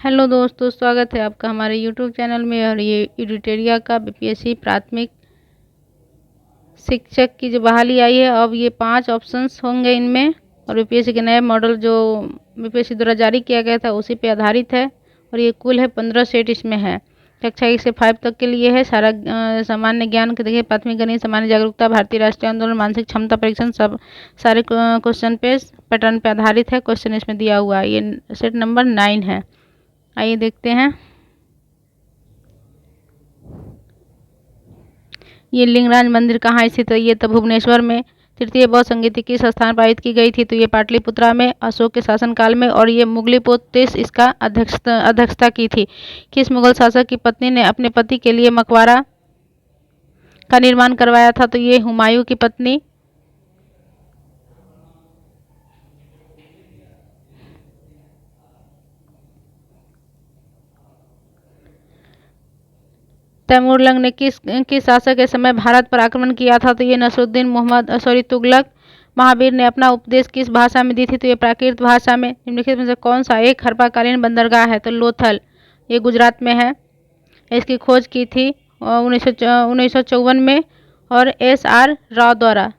Hello दोस्तों, स्वागत है आपका हमारे यूट्यूब चैनल में। और ये एडिटोरिया का बीपीएससी प्राथमिक शिक्षक की जो बहाली आई है, अब ये 5 ऑप्शंस होंगे इनमें। और बीपीएससी के नए मॉडल जो बीपीएससी द्वारा जारी किया गया था उसी पे आधारित है। और ये कुल है 15 सेट इसमें है। कक्षा 1 से 5 तक के लिए है। सारा सामान्य ज्ञान के देखिए, प्राथमिक गणित, सामान्य जागरूकता, भारतीय राष्ट्रीय आंदोलन, मानसिक क्षमता परीक्षण, सब सारे क्वेश्चन पे पैटर्न पे आधारित है। क्वेश्चन इसमें दिया हुआ है। ये सेट नंबर 9 है। आइए देखते हैं। ये लिंगराज मंदिर कहाँ स्थित है? ये तो भुवनेश्वर में। तृतीय बौद्ध संगीति किस स्थान पर आयोजित की गई थी? तो ये पाटलिपुत्रा में, अशोक के शासनकाल में। और ये मुगलिपोतेस इसका अध्यक्षता की थी। किस मुगल शासक की पत्नी ने अपने पति के लिए मकबरा का निर्माण करवाया था? तो ये हुमायूं की पत्नी। तैमूरलंग ने किस शासक के समय भारत पर आक्रमण किया था? तो ये नसरुद्दीन तुगलक। महावीर ने अपना उपदेश किस भाषा में दी थी? तो ये प्राकृत भाषा में। निम्नलिखित में से कौन सा एक हड़प्पाकालीन बंदरगाह है? तो लोथल, ये गुजरात में है। इसकी खोज की थी 1954 में और SR राव द्वारा।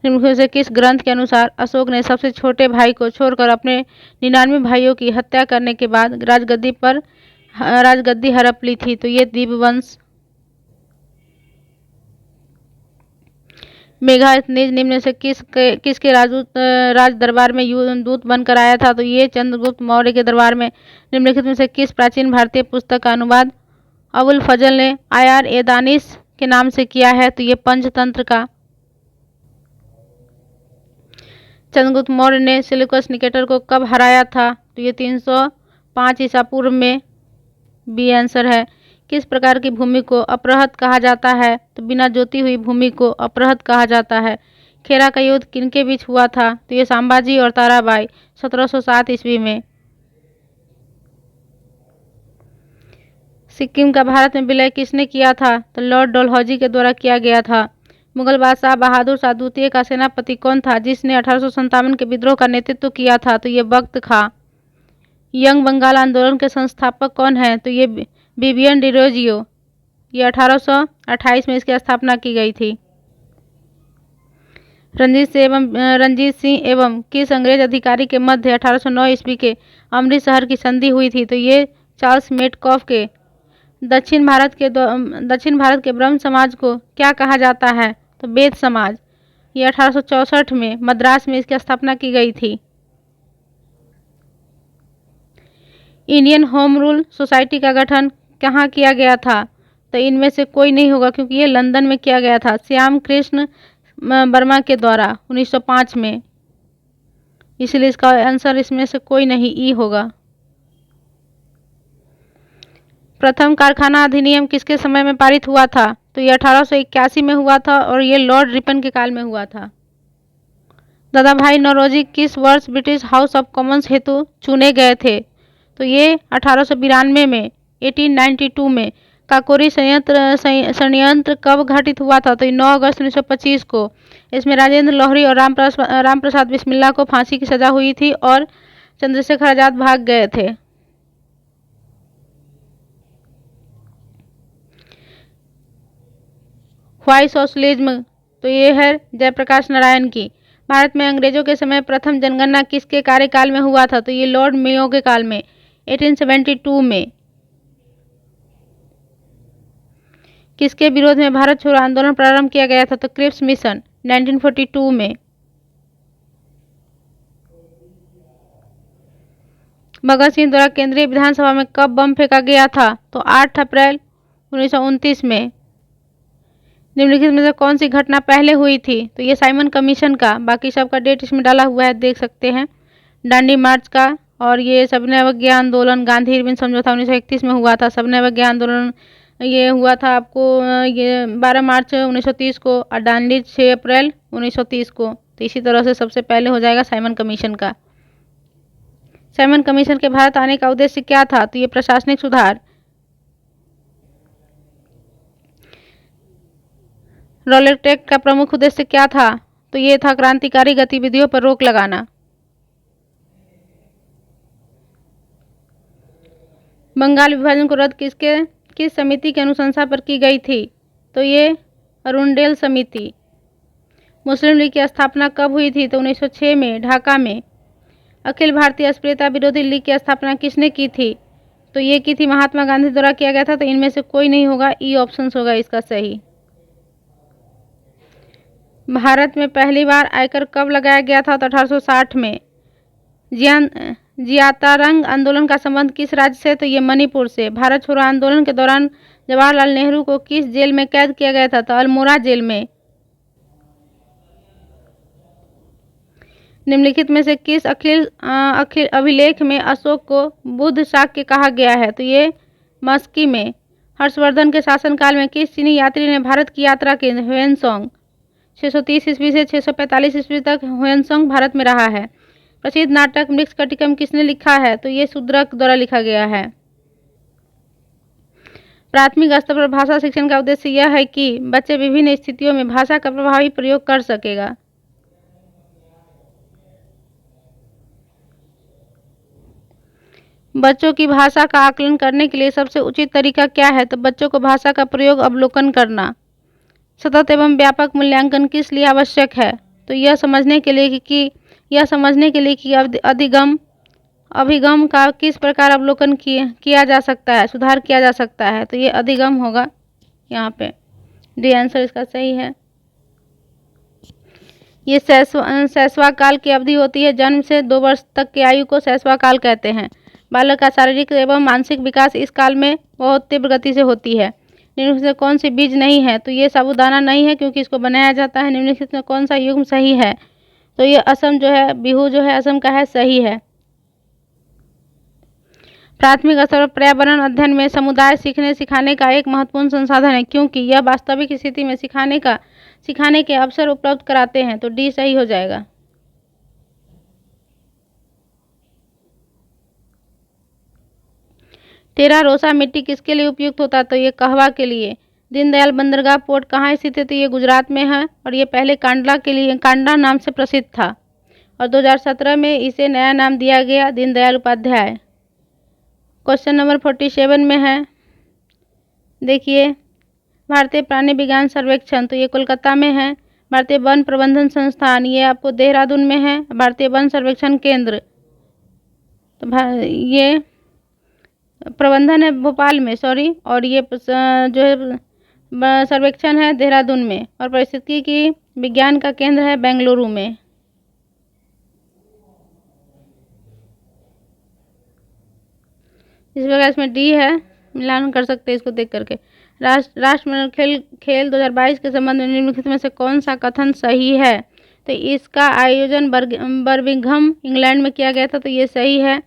निम्नलिखित में से किस ग्रंथ के अनुसार अशोक ने सबसे छोटे भाई को छोड़कर अपने 99 भाइयों की हत्या करने के बाद राजगद्दी हड़प ली थी? तो ये दीपवंश। मेघास्थनीज निम्न से किसके राज दरबार में दूत बनकर आया था? तो ये चंद्रगुप्त मौर्य के दरबार में। निम्नलिखित में से किस प्राचीन भारतीय पुस्तक का अनुवाद अबुल फजल ने आयार-ए-दानिश के नाम से किया है? तो ये पंचतंत्र का। चंद्रगुप्त मौर्य ने सेल्यूकस निकेटर को कब हराया था? तो ये 305 ईसा पूर्व में। बी आंसर है। किस प्रकार की भूमि को अपरहत कहा जाता है? तो बिना जोती हुई भूमि को अपरहत कहा जाता है। खेरा का युद्ध किनके बीच हुआ था? तो ये संभाजी और ताराबाई 1707 ईस्वी में। सिक्किम का भारत में विलय किसने किया था? तो लॉर्ड डलहौजी के द्वारा किया गया था। मुगल बादशाह बहादुर शाह द्वितीय का सेनापति कौन था जिसने 1857 के विद्रोह का नेतृत्व किया था? तो ये बख्त खां। यंग बंगाल आंदोलन के संस्थापक कौन है? तो ये विवियन डिरोजियो। ये 1828 में इसकी स्थापना की गई थी। रंजीत सिंह एवं किस अंग्रेज अधिकारी के मध्य 1809 ईस्वी के अमृतसर की संधि हुई थी? तो ये चार्ल्स मेटकॉफ के। दक्षिण भारत के ब्रह्म समाज को क्या कहा जाता है? तो वेद समाज। ये 1864 में मद्रास में इसकी स्थापना की गई थी। इंडियन होम रूल सोसाइटी का गठन कहाँ किया गया था? तो इनमें से कोई नहीं होगा क्योंकि ये लंदन में किया गया था, श्याम कृष्ण वर्मा के द्वारा 1905 में। इसलिए इसका आंसर इसमें से कोई नहीं, ई होगा। प्रथम कारखाना अधिनियम किसके समय में पारित हुआ था? तो ये 1881 में हुआ था और ये लॉर्ड रिपन के काल में हुआ था। दादा भाई नौरोजी किस वर्ष ब्रिटिश हाउस ऑफ कॉमन्स हेतु चुने गए थे? तो ये 1892 में, 1892 में। काकोरी संयंत्र कब घटित हुआ था? तो 9 अगस्त 1925 को। इसमें राजेंद्र लाहौरी और राम प्रसाद बिस्मिल्ला को फांसी की सजा हुई थी और चंद्रशेखर आजाद भाग गए थे। व्हाई सोशलिज्म, तो ये है जयप्रकाश नारायण की। भारत में अंग्रेजों के समय प्रथम जनगणना किसके कार्यकाल में हुआ था? तो ये लॉर्ड मेयो के काल में, 1872 में। किसके विरोध में भारत छोड़ो आंदोलन प्रारंभ किया गया था? तो क्रिप्स मिशन 1942 में। भगत सिंह द्वारा केंद्रीय विधानसभा में कब बम फेंका गया था? तो 8 अप्रैल 1929 में। निम्नलिखित में से कौन सी घटना पहले हुई थी? तो ये साइमन कमीशन का। बाकी सबका डेट इसमें डाला हुआ है, देख सकते हैं। दांडी मार्च का। और ये सविनय अवज्ञा आंदोलन, गांधी इरविन समझौता 1931 में हुआ था। सविनय अवज्ञा आंदोलन ये हुआ था आपको ये 12 मार्च 1930 को और दांडी 6 अप्रैल 1930 को। तो इसी तरह से सबसे पहले हो जाएगा साइमन कमीशन का। साइमन कमीशन के भारत आने का उद्देश्य क्या था? तो ये प्रशासनिक सुधार। रॉलेट एक्ट का प्रमुख उद्देश्य क्या था? तो ये था क्रांतिकारी गतिविधियों पर रोक लगाना। बंगाल विभाजन को रद्द किस समिति की अनुशंसा पर की गई थी? तो ये अरुणडेल समिति। मुस्लिम लीग की स्थापना कब हुई थी? तो 1906 में ढाका में। अखिल भारतीय अस्पृश्यता विरोधी लीग की स्थापना किसने की थी? तो ये की थी महात्मा गांधी द्वारा किया गया था। तो इनमें से कोई नहीं होगा, ई ऑप्शन होगा इसका सही। भारत में पहली बार आयकर कब लगाया गया था? तो 1860 में। जियातारंग आंदोलन का संबंध किस राज्य से? तो ये मणिपुर से। भारत छोड़ो आंदोलन के दौरान जवाहरलाल नेहरू को किस जेल में कैद किया गया था? तो अल्मोड़ा जेल में। निम्नलिखित में से किस अखिल अभिलेख में अशोक को बुद्ध शाक्य कहा गया है? तो ये मस्की में। हर्षवर्धन के शासनकाल में किस चीनी यात्री ने भारत की यात्रा की? ह्वेनसांग। 630 ईस्वी से 645 ईस्वी तक ह्वेनसांग भारत में रहा है। प्रसिद्ध नाटक मृच्छकटिकम किसने लिखा है? तो ये शूद्रक द्वारा लिखा गया है। प्राथमिक स्तर पर भाषा शिक्षण का उद्देश्य यह है कि बच्चे विभिन्न स्थितियों में भाषा का प्रभावी प्रयोग कर सकेगा। बच्चों की भाषा का आकलन करने के लिए सबसे उचित तरीका क्या है? तो बच्चों को भाषा का प्रयोग अवलोकन करना। सतत एवं व्यापक मूल्यांकन किस लिए आवश्यक है? तो यह समझने के लिए कि अभिगम का किस प्रकार अवलोकन किया जा सकता है, सुधार किया जा सकता है। तो ये अधिगम होगा यहाँ पे। डी आंसर इसका सही है। ये शैशवा काल की अवधि होती है। जन्म से 2 वर्ष तक की आयु को शैशवा काल कहते हैं। बालक का शारीरिक एवं मानसिक विकास इस काल में बहुत तीव्र गति से होती है। निम्नलिखित में कौन सी बीज नहीं है? तो ये साबूदाना नहीं है, क्योंकि इसको बनाया जाता है। निम्नलिखित में कौन सा युग्म सही है? तो ये असम जो है, बिहू जो है असम का है, सही है। प्राथमिक स्तर पर पर्यावरण अध्ययन में समुदाय सीखने सिखाने का एक महत्वपूर्ण संसाधन है, क्योंकि यह वास्तविक स्थिति में सिखाने के अवसर उपलब्ध कराते हैं। तो डी सही हो जाएगा। टेरा रोसा मिट्टी किसके लिए उपयुक्त होता है? तो ये कहवा के लिए। दीनदयाल बंदरगाह पोर्ट कहाँ स्थित है? तो ये गुजरात में है और ये पहले कांडला नाम से प्रसिद्ध था और 2017 में इसे नया नाम दिया गया, दीनदयाल उपाध्याय। क्वेश्चन नंबर 47 में है, देखिए, भारतीय प्राणी विज्ञान सर्वेक्षण, तो ये कोलकाता में है। भारतीय वन प्रबंधन संस्थान, ये आपको देहरादून में है। भारतीय वन सर्वेक्षण केंद्र, तो ये प्रबंधन है भोपाल में, सॉरी, और ये जो है सर्वेक्षण है देहरादून में, और पारिस्थितिकी विज्ञान का केंद्र है बेंगलुरु में। इस प्रकार इसमें डी है, मिलान कर सकते हैं इसको देख करके। राष्ट्रमंडल खेल 2022 के संबंध में निम्नलिखित में से कौन सा कथन सही है? तो इसका आयोजन बर्मिंघम इंग्लैंड में किया गया था। तो ये सही है।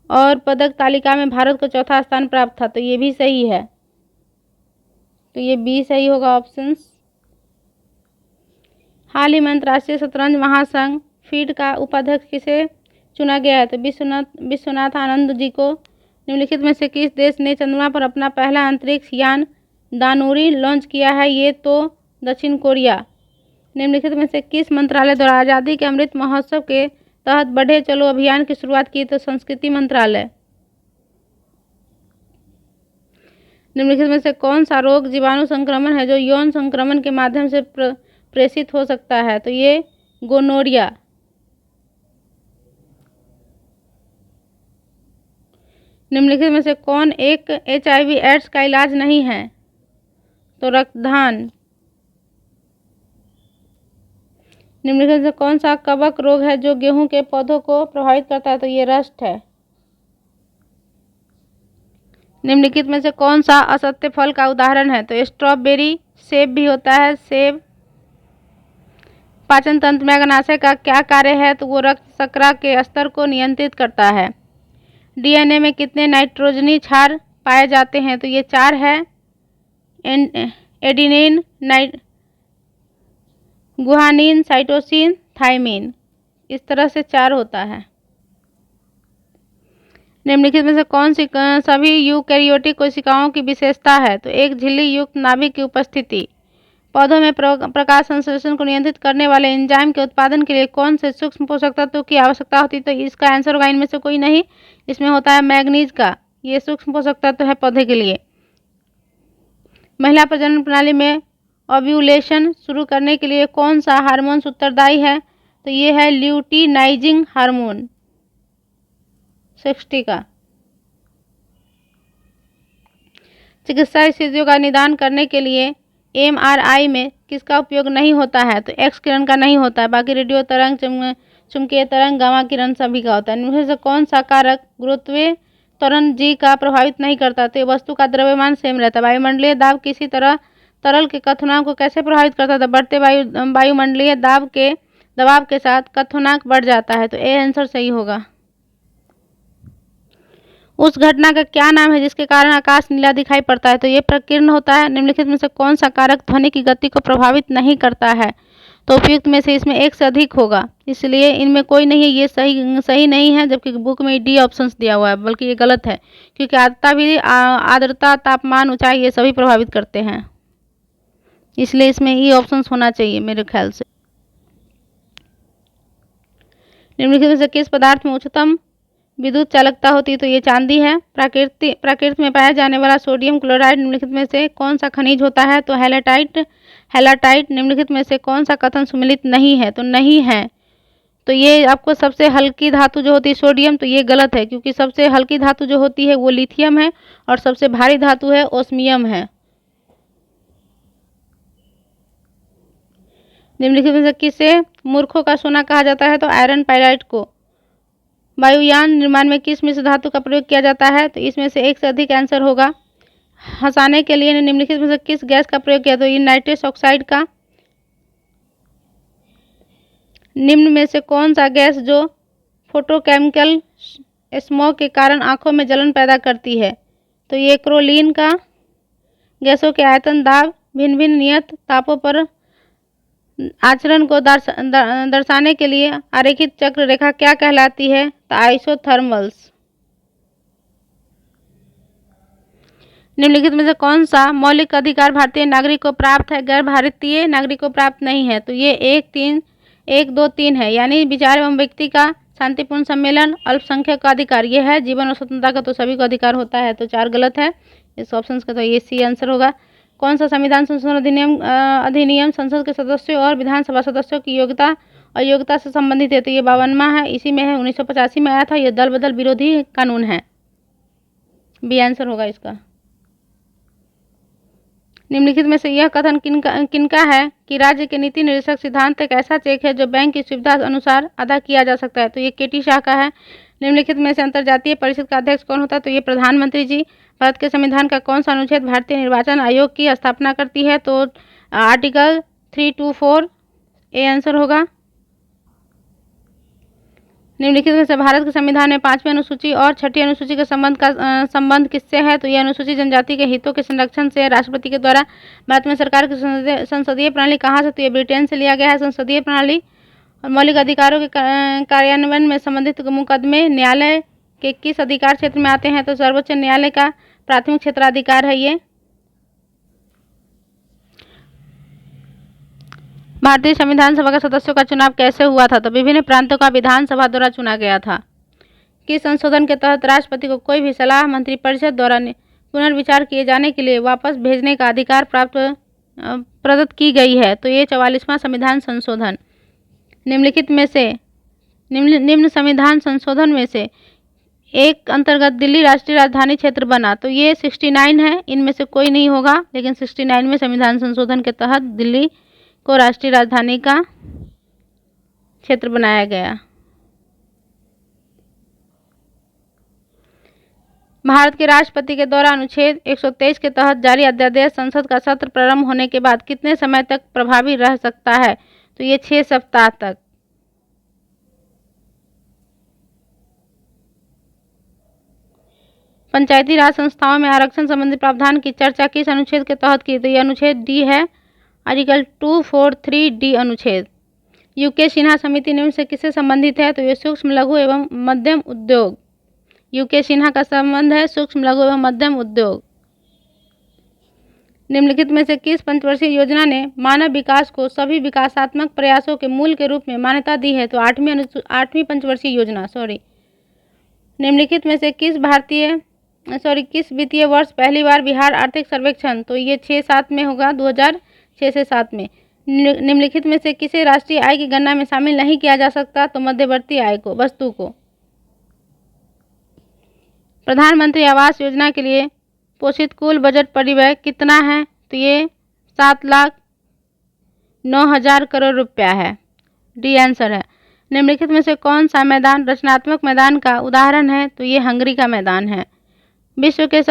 और पदक तालिका में भारत को चौथा स्थान प्राप्त था। तो ये भी सही है। तो ये बी सही होगा ऑप्शंस। हाल ही में अंतर्राष्ट्रीय शतरंज महासंघ फीड का उपाध्यक्ष किसे चुना गया है? तो विश्वनाथ आनंद जी को। निम्नलिखित में से किस देश ने चंद्रमा पर अपना पहला अंतरिक्ष यान दानुरी लॉन्च किया है? ये तो दक्षिण कोरिया। निम्नलिखित में से किस मंत्रालय द्वारा आज़ादी के अमृत महोत्सव के तहत बढ़े चलो अभियान की शुरुआत की? तो संस्कृति मंत्रालय। निम्नलिखित में से कौन सा रोग जीवाणु संक्रमण है जो यौन संक्रमण के माध्यम से प्रेषित हो सकता है? तो ये गोनोरिया। निम्नलिखित में से कौन एक HIV एड्स का इलाज नहीं है? तो रक्तदान। निम्नलिखित में कौन सा कवक रोग है जो गेहूं के पौधों को प्रभावित करता है? तो ये रस्ट है। निम्नलिखित में से कौन सा असत्य फल का उदाहरण है? तो स्ट्रॉबेरी। सेब भी होता है, सेब। पाचन तंत्र में अग्नाशय का क्या कार्य है? तो वो रक्त शर्करा के स्तर को नियंत्रित करता है। DNA में कितने नाइट्रोजनी क्षार पाए जाते हैं? तो ये 4 है। एडिनिन, गुआनिन, साइटोसिन, थाइमिन, इस तरह से 4 होता है। निम्नलिखित में से कौन सी सभी यूकैरियोटिक कोशिकाओं की विशेषता है? तो एक झिल्ली युक्त नाभिक की उपस्थिति, पौधों में प्रकाश संश्लेषण को नियंत्रित करने वाले एंजाइम के उत्पादन के लिए कौन से सूक्ष्म पोषक तत्व की आवश्यकता होती है? तो इसका आंसर होगा इनमें से कोई नहीं, इसमें होता है मैग्नीज का। ये सूक्ष्म पोषक तत्व है पौधे के लिए। महिला प्रजनन प्रणाली में ओव्यूलेशन शुरू करने के लिए कौन सा हार्मोन उत्तरदायी है? तो ये है ल्यूटिनाइजिंग हार्मोन 60 का। चिकित्सा स्थितियों का निदान करने के लिए एमआरआई में किसका उपयोग नहीं होता है? तो एक्स किरण का नहीं होता है, बाकी रेडियो तरंग, चुंबकीय तरंग, गामा किरण सभी का होता है। इनमें से कौन सा कारक गुरुत्वीय त्वरण जी का प्रभावित नहीं करता? तो वस्तु का द्रव्यमान सेम रहता है। वायुमंडलीय दाब किसी तरह तरल के क्वथनांक को कैसे प्रभावित करता था? बढ़ते वायुमंडलीय दबाव के साथ क्वथनांक बढ़ जाता है। तो ए आंसर सही होगा। उस घटना का क्या नाम है जिसके कारण आकाश नीला दिखाई पड़ता है? तो ये प्रकीर्ण होता है। निम्नलिखित में से कौन सा कारक ध्वनि की गति को प्रभावित नहीं करता है? तो उपयुक्त में से इसमें एक से अधिक होगा, इसलिए इनमें कोई नहीं है, ये सही नहीं है, जबकि बुक में डी ऑप्शंस दिया हुआ है, बल्कि ये गलत है, क्योंकि आर्द्रता, तापमान, ऊंचाई ये सभी प्रभावित करते हैं, इसलिए इसमें ई ऑप्शंस होना चाहिए मेरे ख्याल से। निम्नलिखित में से किस पदार्थ में उच्चतम विद्युत चालकता होती है? तो ये चांदी है। प्रकृति में पाया जाने वाला सोडियम क्लोराइड निम्नलिखित में से कौन सा खनिज होता है? तो हेलाटाइट निम्नलिखित में से कौन सा कथन सम्मिलित नहीं है? तो नहीं है। तो ये आपको सबसे हल्की धातु जो होती है सोडियम, तो ये गलत है, क्योंकि सबसे हल्की धातु जो होती है वो लिथियम है और सबसे भारी धातु है ओस्मियम है। निम्नलिखित में से किसे मूर्खों का सोना कहा जाता है? तो आयरन पाइराइट को। वायुयान निर्माण में किस मिश्र धातु का प्रयोग किया जाता है? तो इसमें से एक से अधिक आंसर होगा। हंसाने के लिए निम्नलिखित में से किस गैस का प्रयोग किया? तो ये नाइट्रस ऑक्साइड का। निम्न में से कौन सा गैस जो फोटोकेमिकल स्मॉग के कारण आंखों में जलन पैदा करती है? तो ये क्रोलीन का। गैसों के आयतन, दाब, भिन्न भिन्न नियत तापों पर आचरण को दर्शाने के लिए आरेखित चक्र रेखा क्या कहलाती है? तो आइसोथर्मल्स। निम्नलिखित में से कौन सा मौलिक अधिकार भारतीय नागरिक को प्राप्त है, गैर भारतीय नागरिक को प्राप्त नहीं है? तो ये 1, 2, 3 है, यानी विचार एवं व्यक्ति का शांतिपूर्ण सम्मेलन, अल्पसंख्यक का अधिकार ये है, जीवन और स्वतंत्रता का तो सभी को अधिकार होता है। तो 4 गलत है इस ऑप्शन का, तो ये सी आंसर होगा। कौन सा संविधान संशोधन अधिनियम संसद के सदस्यों और विधानसभा सदस्यों की योग्यता अयोग्यता से संबंधित है? तो ये 52वां है, इसी में है, 1985 में आया था। ये दल बदल विरोधी कानून है, बी आंसर होगा इसका। निम्नलिखित में से यह कथन किनका है कि राज्य के नीति निर्देशक सिद्धांत एक ऐसा चेक है जो बैंक की सुविधा अनुसार अदा किया जा सकता है? तो ये केटी शाह का है। निम्नलिखित में से अंतर्जातीय परिषद का अध्यक्ष कौन होता है? तो ये प्रधानमंत्री जी। भारत के संविधान का कौन सा अनुच्छेद भारतीय निर्वाचन आयोग की स्थापना करती है? तो आर्टिकल 324 ए आंसर होगा। निम्नलिखित में से भारत के संविधान में 5वीं अनुसूची और 6ठी अनुसूची के संबंध किससे है? तो यह अनुसूची जनजाति के हितों के संरक्षण से राष्ट्रपति के द्वारा भारत में सरकार की संसदीय प्रणाली कहाँ से? तो ये ब्रिटेन से लिया गया है संसदीय प्रणाली। और मौलिक अधिकारों के कार्यान्वयन में संबंधित मुकदमे न्यायालय के किस अधिकार क्षेत्र में आते हैं? तो सर्वोच्च न्यायालय का प्राथमिक क्षेत्राधिकार है ये। भारतीय संविधान सभा के सदस्यों का चुनाव कैसे हुआ था? तो विभिन्न प्रांतों का विधानसभा द्वारा चुना गया था। किस संशोधन के तहत राष्ट्रपति को कोई भी सलाह मंत्रिपरिषद द्वारा पुनर्विचार किए जाने के लिए वापस भेजने का अधिकार प्रदत्त की गई है? तो ये 44वां संविधान संशोधन। निम्नलिखित में से निम्न संविधान संशोधन में से एक अंतर्गत दिल्ली राष्ट्रीय राजधानी क्षेत्र बना? तो ये 69 है, इनमें से कोई नहीं होगा, लेकिन 69 में संविधान संशोधन के तहत दिल्ली को राष्ट्रीय राजधानी का क्षेत्र बनाया गया। भारत के राष्ट्रपति के द्वारा अनुच्छेद 123 के तहत जारी अध्यादेश संसद का सत्र प्रारंभ होने के बाद कितने समय तक प्रभावी रह सकता है? तो ये 6 सप्ताह तक। पंचायती राज संस्थाओं में आरक्षण संबंधी प्रावधान की चर्चा किस अनुच्छेद के तहत की? तो ये अनुच्छेद डी है, आर्टिकल 243 डी अनुच्छेद। यूके सिन्हा समिति निम्न से किससे संबंधित है? तो ये सूक्ष्म लघु एवं मध्यम उद्योग। यूके सिन्हा का संबंध है सूक्ष्म लघु एवं मध्यम उद्योग। निम्नलिखित में से किस पंचवर्षीय योजना ने मानव विकास को सभी विकासात्मक प्रयासों के मूल के रूप में मान्यता दी है? तो आठवीं पंचवर्षीय योजना। निम्नलिखित में से किस वित्तीय वर्ष पहली बार बिहार आर्थिक सर्वेक्षण? तो ये 6-7 में होगा, 2006 से 7 में। निम्नलिखित में से किसे राष्ट्रीय आय की गणना में शामिल नहीं किया जा सकता? तो मध्यवर्ती आय को, वस्तु को। प्रधानमंत्री आवास योजना के लिए पोषित कुल बजट परिव्यय कितना है? तो ये 7,09,000 करोड़ रुपया है। डी आंसर है। निम्नलिखित में से कौन सा मैदान रचनात्मक मैदान का उदाहरण है? तो ये हंगरी का मैदान है। विश्व के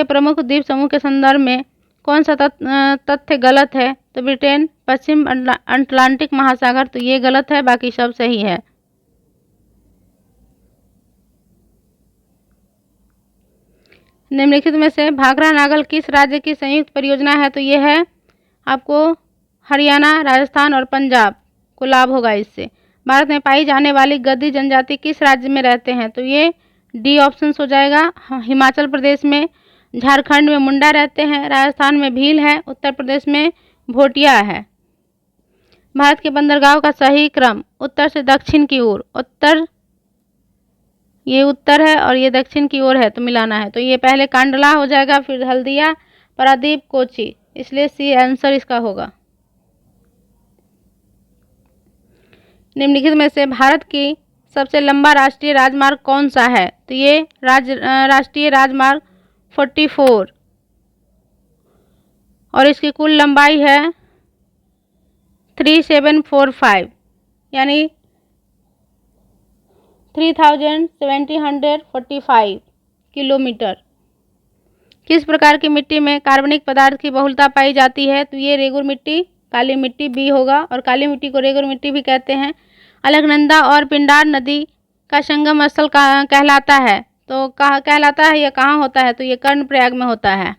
प्रमुख द्वीप समूह के संदर्भ में कौन सा तथ्य गलत है? तो ब्रिटेन पश्चिम अटलांटिक महासागर। तो ये गलत है, बाकी सब सही है। निम्नलिखित में से भाखड़ा नागल किस राज्य की संयुक्त परियोजना है? तो ये है आपको हरियाणा, राजस्थान और पंजाब को लाभ होगा इससे। भारत में पाई जाने वाली गद्दी जनजाति किस राज्य में रहते हैं? तो ये डी ऑप्शन हो जाएगा। हिमाचल प्रदेश में, झारखंड में मुंडा रहते हैं, राजस्थान में भील है, उत्तर प्रदेश में भोटिया है। भारत के बंदरगाहों का सही क्रम उत्तर से दक्षिण की ओर, ये उत्तर है और ये दक्षिण की ओर है, तो मिलाना है। तो ये पहले कांडला हो जाएगा, फिर हल्दिया, पारादीप, कोची, इसलिए सी आंसर इसका होगा। निम्नलिखित में से भारत की सबसे लंबा राष्ट्रीय राजमार्ग कौन सा है? तो ये राष्ट्रीय राजमार्ग 44 और इसकी कुल लंबाई है 3745, यानी 3745 किलोमीटर। किस प्रकार की मिट्टी में कार्बनिक पदार्थ की बहुलता पाई जाती है? तो ये रेगुर मिट्टी, काली मिट्टी बी होगा, और काली मिट्टी को रेगुर मिट्टी भी कहते हैं। अलकनंदा और पिंडार नदी का संगम स्थल कहलाता है, तो कहाँ कहलाता है या कहाँ होता है? तो ये कर्णप्रयाग में होता है।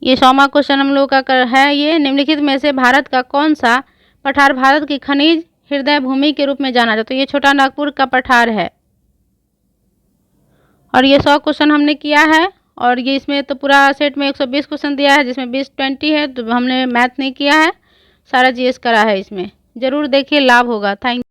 ये 100वां क्वेश्चन हम लोग का है। ये निम्नलिखित में से भारत का कौन सा पठार भारत की खनिज हृदय भूमि के रूप में जाना जाता है? तो ये छोटा नागपुर का पठार है। और ये 100 क्वेश्चन हमने किया है, और ये इसमें तो पूरा सेट में 120 क्वेश्चन दिया है, जिसमें 20 है, तो हमने मैथ नहीं किया है, सारा जीएस करा है। इसमें ज़रूर देखिए, लाभ होगा। थैंक